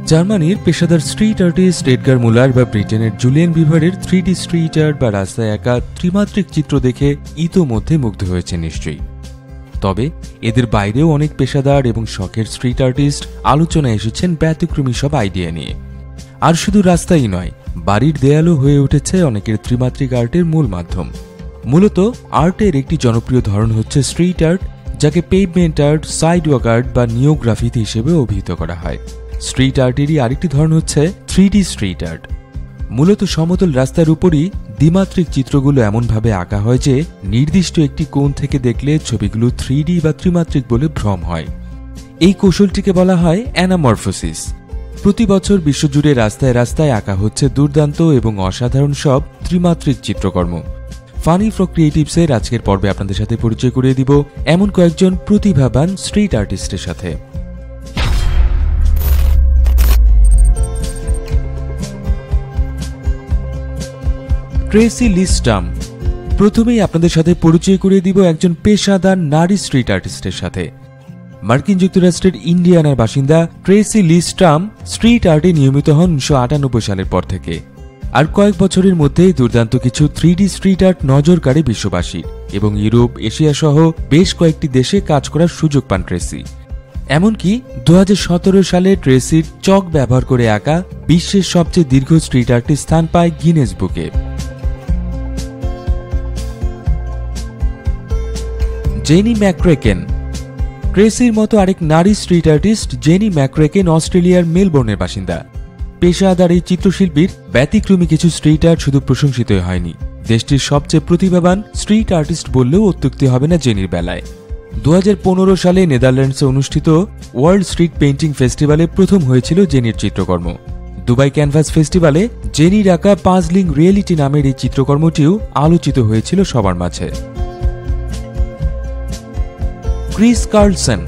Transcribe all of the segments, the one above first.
জার্মানির পেশাদার street artist Edgar মুলার বা ব্রিটেনের জুলিয়ান বিভারের 3D স্ট্রিট আর্ট বা রাস্তায় আঁকা ত্রিমাত্রিক চিত্র দেখে ইতোমধ্যে মুগ্ধ হয়েছে নিশ্চয়ই। তবে এদের বাইরেও অনেক পেশাদার এবং শখের স্ট্রিট আর্টিস্ট আলোচনায় এসেছেন ব্যতিক্রমী সব আইডিয়া নিয়ে। আর শুধু রাস্তাই নয়, বাড়ির দেয়ালও হয়ে উঠেছে অনেকের ত্রিমাত্রিক আর্টের মূল মাধ্যম। মূলত আর্টের একটি জনপ্রিয় ধরন হচ্ছে স্ট্রিট আর্ট, যাকে পেভমেন্ট আর্ট, সাইডওয়াক আর্ট বা নিওগ্রাফিতি হিসেবে অভিহিত করা হয়। স্ট্রিট আর্টেরই আরেকটি ধরন হচ্ছে 3D স্ট্রিট আর্ট। মূলত সমতল রাস্তার উপরই দ্বিমাত্রিক চিত্রগুলো এমনভাবে আঁকা হয় যে নির্দিষ্ট একটি কোণ থেকে দেখলে ছবিগুলো 3D বা ত্রিমাত্রিক বলে ভ্রম হয়। এই কৌশলটিকে বলা হয় অ্যানামরফোসিস। প্রতি বছর বিশ্বজুড়ে রাস্তায় রাস্তায় আঁকা হচ্ছে দুর্দান্ত এবং অসাধারণ সব ত্রিমাত্রিক চিত্রকর্ম। ফানি ফর ক্রিয়েটিভসের আজকের পর্বে আপনাদের সাথে পরিচয় করিয়ে দিব এমন কয়েকজন প্রতিভাবান স্ট্রিট আর্টিস্টের সাথে। ট্রেসি লি স্টাম। প্রথমেই আপনাদের সাথে পরিচয় করিয়ে দিব একজন পেশাদার নারী স্ট্রিট আর্টিস্টের সাথে। মার্কিন যুক্তরাষ্ট্রের ইন্ডিয়ানার বাসিন্দা ট্রেসি লি স্টাম স্ট্রিট আর্টে নিয়মিত হন 1998 সালের পর থেকে। আর কয়েক বছরের মধ্যেই দুর্দান্ত কিছু 3D স্ট্রিট আর্ট নজর কাড়ে বিশ্ববাসীর এবং ইউরোপ, এশিয়া সহ বেশ কয়েকটি দেশে কাজ করার সুযোগ পান ট্রেসি। এমনকি 2017 সালে ট্রেসির চক ব্যবহার করে আঁকা বিশ্বের সবচেয়ে দীর্ঘ স্ট্রিট আর্টের স্থান পায় গিনেস বুকে। জেনি ম্যাকক্রেকেন। ট্রেসির মতো আরেক নারী স্ট্রিট আর্টিস্ট জেনি ম্যাকক্রেকেন অস্ট্রেলিয়ার মেলবোর্নের বাসিন্দা। পেশাদার এই চিত্রশিল্পীর ব্যতিক্রমী কিছু স্ট্রিট আর্ট শুধু প্রশংসিতই হয়নি, দেশটির সবচেয়ে প্রতিভাবান স্ট্রিট আর্টিস্ট বললেও অত্যুক্তি হবে না জেনির বেলায়। 2015 সালে নেদারল্যান্ডসে অনুষ্ঠিত ওয়ার্ল্ড স্ট্রিট পেইন্টিং ফেস্টিভ্যালে প্রথম হয়েছিল জেনির চিত্রকর্ম। দুবাই ক্যানভাস ফেস্টিভ্যালে জেনির আঁকা পাজলিং রিয়েলিটি নামের এই চিত্রকর্মটিও আলোচিত হয়েছিল সবার মাঝে। Chris Carlson.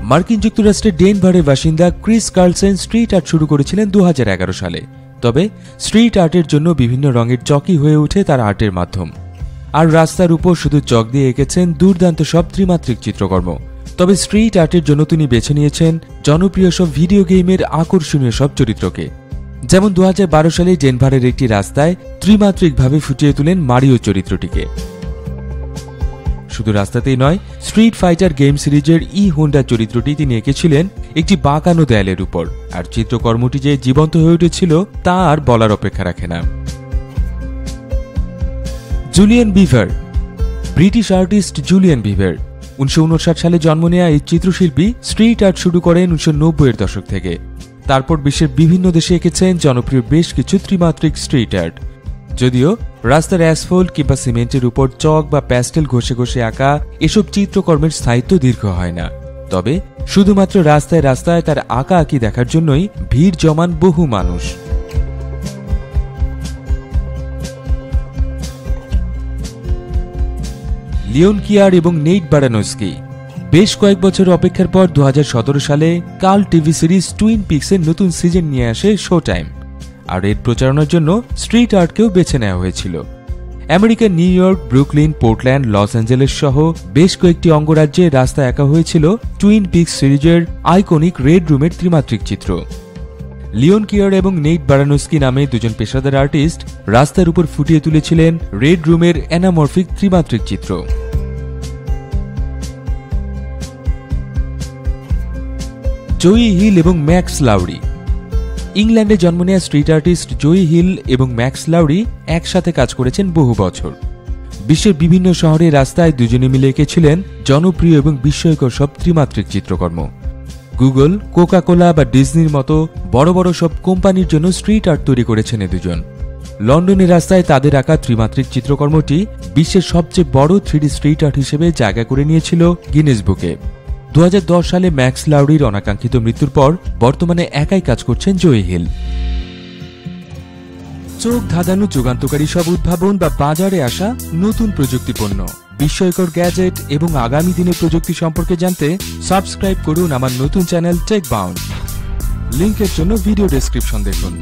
মার্কিন যুক্তরাষ্ট্রের ডেনভারের বাসিন্দা ক্রিস কার্লসন স্ট্রিট আর্ট শুরু করেছিলেন 2011 সালে। তবে স্ট্রিট আর্টের জন্য বিভিন্ন রঙের চকই হয়ে ওঠে তার আর্টের মাধ্যম। আর রাস্তার উপর শুধু চক দিয়ে এঁকেছেন দুর্দান্ত সব ত্রিমাত্রিক চিত্রকর্ম। তবে স্ট্রিট আর্টের জন্য তিনি বেছে নিয়েছেন জনপ্রিয় সব ভিডিও গেমের আকর্ষণীয় সব চরিত্রকে। যেমন 2012 সালে ডেনভারের একটি রাস্তায় ত্রিমাত্রিকভাবে ফুটিয়ে তোলেন মারিও চরিত্রটিকে। শুধু রাস্তাতেই নয়, স্ট্রিট ফাইটার গেম সিরিজের হোন্ডা চরিত্রটি তিনি এঁকেছিলেন একটি বাঁকানো দেয়ালের উপর। আর চিত্রকর্মটি যে জীবন্ত হয়ে উঠেছিল তা আর বলার অপেক্ষা রাখে না। জুলিয়ান বিভার। ব্রিটিশ আর্টিস্ট জুলিয়ান বিভার 1959 সালে জন্ম নেওয়া এই চিত্রশিল্পী স্ট্রিট আর্ট শুরু করেন 1990-এর দশক থেকে। তারপর বিশ্বের বিভিন্ন দেশে এঁকেছেন জনপ্রিয় বেশ কিছু ত্রিমাত্রিক স্ট্রিট আর্ট। যদিও রাস্তার অ্যাসফল্ট কিংবা সিমেন্টের উপর চক বা প্যাস্টেল ঘষে ঘষে আঁকা এসব চিত্রকর্মের স্থায়িত্ব দীর্ঘ হয় না। তবে শুধুমাত্র রাস্তায় রাস্তায় তার আঁকা আঁকি দেখার জন্যই ভিড় জমান বহু মানুষ। লিওন কিয়ার এবং নেইট বারানোস্কি। বেশ কয়েক বছর অপেক্ষার পর 2017 সালে কাল টিভি সিরিজ টুইন পিক্সের নতুন সিজন নিয়ে আসে শো টাইম। আর এর প্রচারণার জন্য স্ট্রিট আর্টকেও বেছে নেওয়া হয়েছিল। আমেরিকার new York, Brooklyn, Portland, Los Angeles সহ বেশ কয়েকটি অঙ্গরাজ্যে রাস্তায় আঁকা হয়েছিল টুইন পিক্স সিরিজের আইকনিক রেড রুমের ত্রিমাত্রিক চিত্র। লিওন কিয়ার এবং নেইট বারানোস্কি নামে দুজন পেশাদার আর্টিস্ট রাস্তার উপর ফুটিয়ে তুলেছিলেন রেড রুমের অ্যানামরফিক ত্রিমাত্রিক চিত্র। জোয়ি হিল এবং ম্যাক্স লাউরি। ইংল্যান্ডে জন্ম নেওয়া স্ট্রিট আর্টিস্ট জোয়ি হিল এবং ম্যাক্স লাউরি একসাথে কাজ করেছেন বহু বছর। বিশ্বের বিভিন্ন শহরের রাস্তায় দুজনে মিলে এঁকেছিলেন জনপ্রিয় এবং বিস্ময়কর সব ত্রিমাত্রিক চিত্রকর্ম। গুগল, কোকা-কোলা বা ডিজনির মতো বড় বড় সব কোম্পানির জন্য স্ট্রিট আর্ট তৈরি করেছেন দুজন। লন্ডনের রাস্তায় তাদের আঁকা ত্রিমাত্রিক চিত্রকর্মটি বিশ্বের সবচেয়ে বড় 3D স্ট্রিট আর্ট হিসেবে জায়গা করে নিয়েছিল গিনেস বুকে। 2010 সালে ম্যাক্স লাউরির অনাকাঙ্ক্ষিত মৃত্যুর পর বর্তমানে একাই কাজ করছেন জোয়ি হিল। চোখ ধাঁধানো যুগান্তকারী সব উদ্ভাবন বা বাজারে আসা নতুন প্রযুক্তি পণ্য, বিস্ময়কর গ্যাজেট এবং আগামী দিনের প্রযুক্তি সম্পর্কে জানতে সাবস্ক্রাইব করুন আমার নতুন চ্যানেল টেক বাউন্ড। লিংকের জন্য ভিডিও ডেসক্রিপশন দেখুন।